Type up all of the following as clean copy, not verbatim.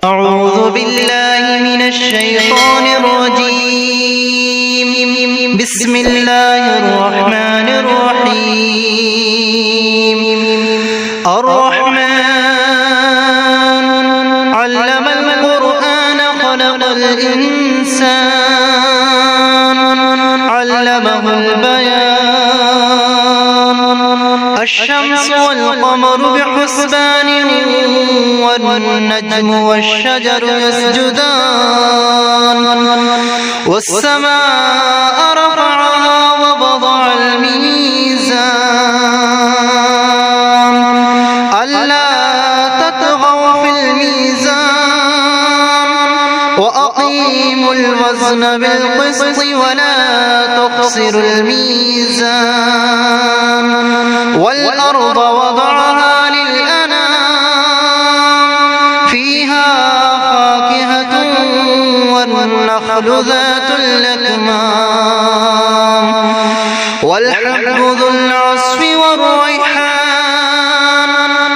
أعوذ بالله من الشيطان الرجيم. بسم الله الرحمن الرحيم. الرحمن علم القرآن خلق الإنسان علمه البيان. الشمس والقمر بحسبان والنجم والشجر يسجدان. والسماء رفعها ووضع الميزان ألا تطغوا في الميزان وأقيموا الوزن بالقسط ولا تخسروا الميزان. والأرض وضعها للأنام فيها فاكهة والنخل ذات الأكمام والحب ذو العصف والريحان.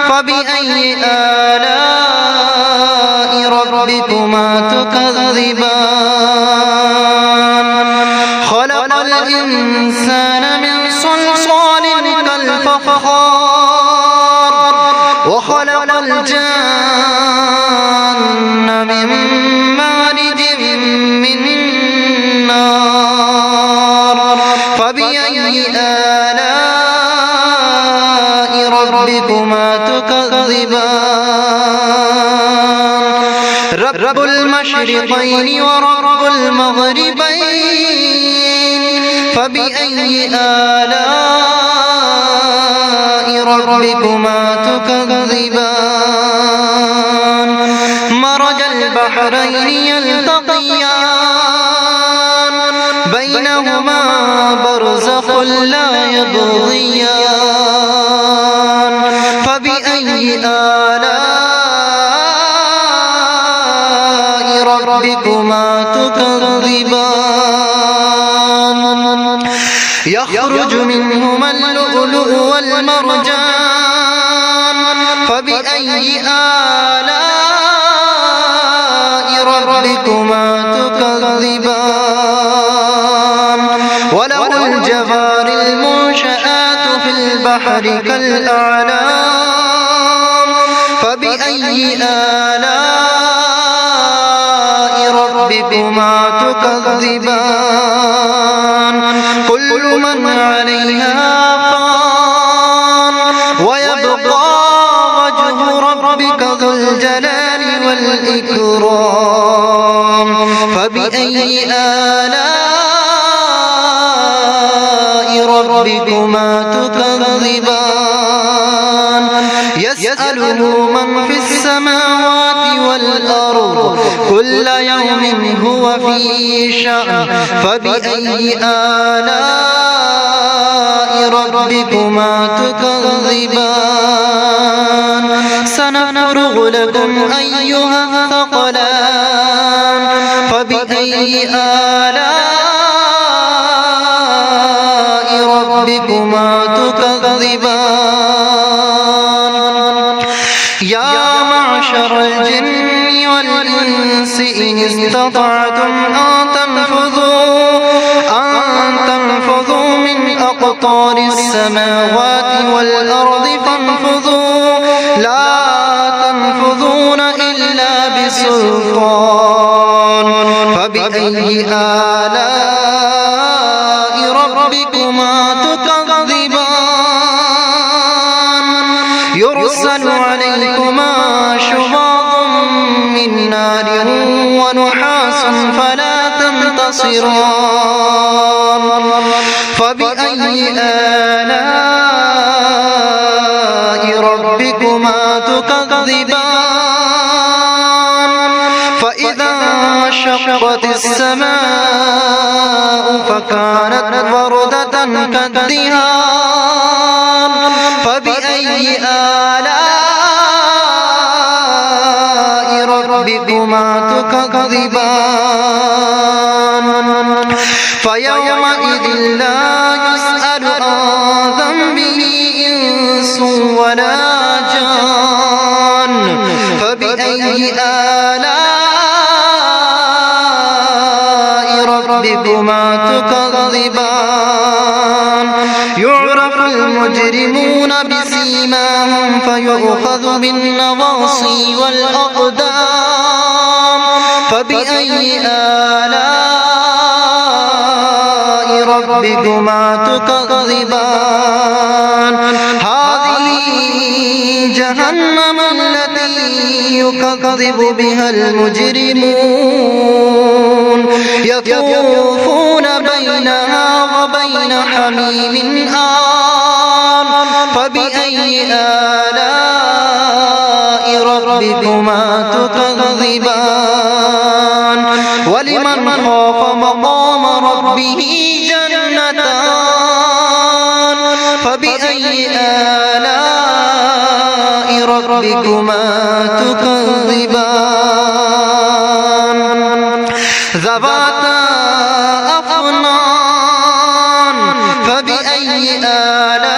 فبأي آلاء ربكما تكذبان. خلق الإنسان من صلصال كالفخار وخلق الجان من مارج من نار. فبأي آلاء ربكما تكذبان. رب المشرقين ورب المغربين. فبأي آلاء ربكما تكذبان. مرج البحرين يلتقيان بينهما برزخ لا يبغيان. فبأي آلاء ربكما تكذبان. يخرج منهما اللؤلؤ والمرجان. فبأي آلاء ربكما تكذبان. وله الجوار المنشآت في البحر كالأعلام. فبأي آلاء ربكما تكذبان. كل من عليها فان ويبقى وجه ربك ذو الجلال والإكرام. فبأي آلاء ربكما تكذبان. يسأله من في السماوات والأرض كل يوم هو في شأن. فبأي آلاء ربكما تكذبان. سنفرغ لكم أيها الثقلان. فبأي آلاء ربكما تكذبان. يا معشر الجن والإنس إن استطعتم أن تنفذوا من أقطار السماوات والأرض فانفذوا لا تنفذون إلا بسلطان. فبأي آلاء ربكما تكذبان. يرسل عليكما شواظ من نار ونحاس فلا تنتصران. فبأي آلاء ربكما تكذبان. فإذا انشقت السماء فكانت وردة كالدهان. فبأي آلاء ربكما تكذبان. فيومئذ لا يسأل عن ذنبه إنس ولا جان. فبأي آلاء ربكما تكذبان يعرف المجرمون بسيماهم فيؤخذ بالنواصي والأقدام فبأي آلاء ربكما تكذبان هذه جهنم التي يكذب بها المجرمون يطوفون بينها وبين حميم آن فبأي آلاء ربكما تكذبان ولمن خاف مقام ربه جنتان فبأي آلاء ربكما تكذبان ذواتا أفنان فبأي آلاء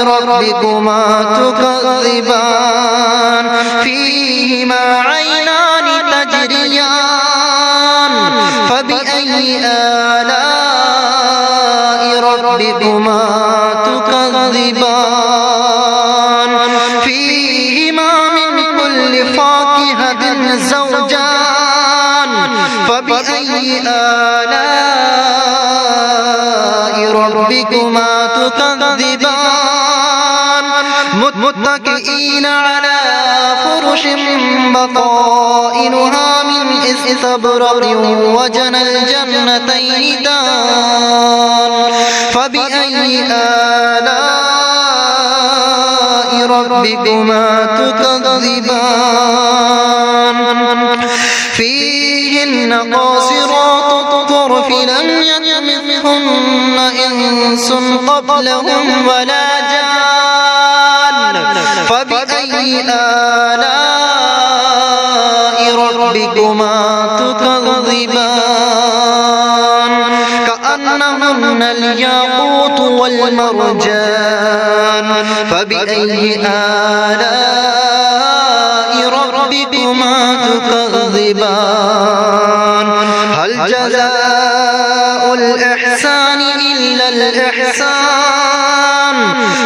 ربكما تكذبان فيهما عينان تجريان فبأي آلاء ربكما تكذبان فيهما من كل فاكهة زوجان فبأي آلاء ربكما تكذبان متكئين على فرش بطائنها من استبرق وجنى الجنتين دان فبأي آلاء ربكما تكذبان فيهن قاصرات الطرف لم يطمثهن إنس قبلهم ولا جان فبأي آلاء ربكما تكذبان كأنهن الياقوت والمرجان فبأي آلاء ربكما تكذبان هل جزاء الإحسان إلا الإحسان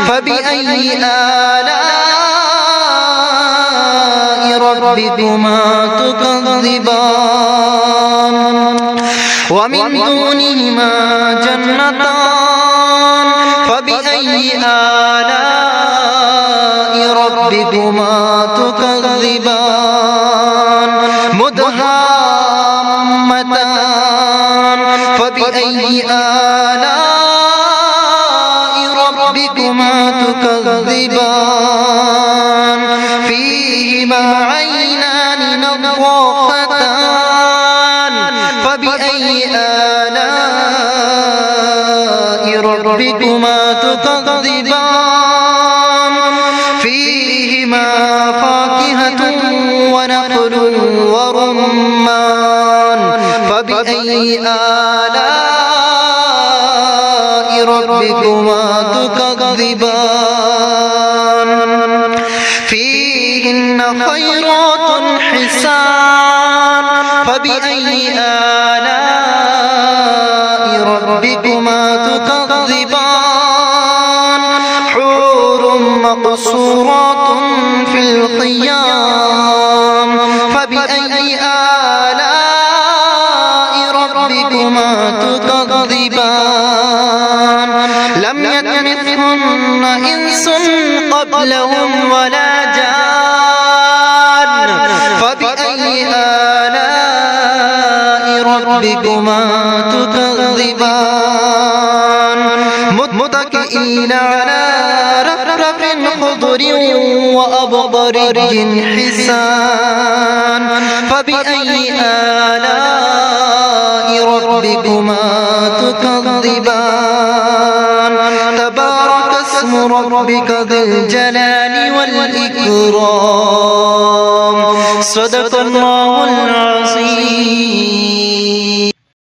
فبأي آلاء ربكما تكذبان ومن دونهما جنتان فبأي آلاء ربكما تكذبان مدهامتان فبأي آلاء ربكما تكذبان فيهما عينان نضاختان فبأي آلاء ربكما تكذبان فيهما فاكهة ونخل ورمان فبأي آلاء ربكما تكذبان فيهن خيرات حسان فبأي آلاء ربكما تكذبان حور مقصورات في الخيام فبأي آلاء ربكما تكذبان لم يطمثهن إنس قبلهم ولا جان فبأي آلاء ربكما تكذبان متكئين على رفرف خضر وأبقرج حسان فبأي آلاء ربكما تكذبان تبارك اسم ربك ذي الجلال والإكرام صدق الله العظيم.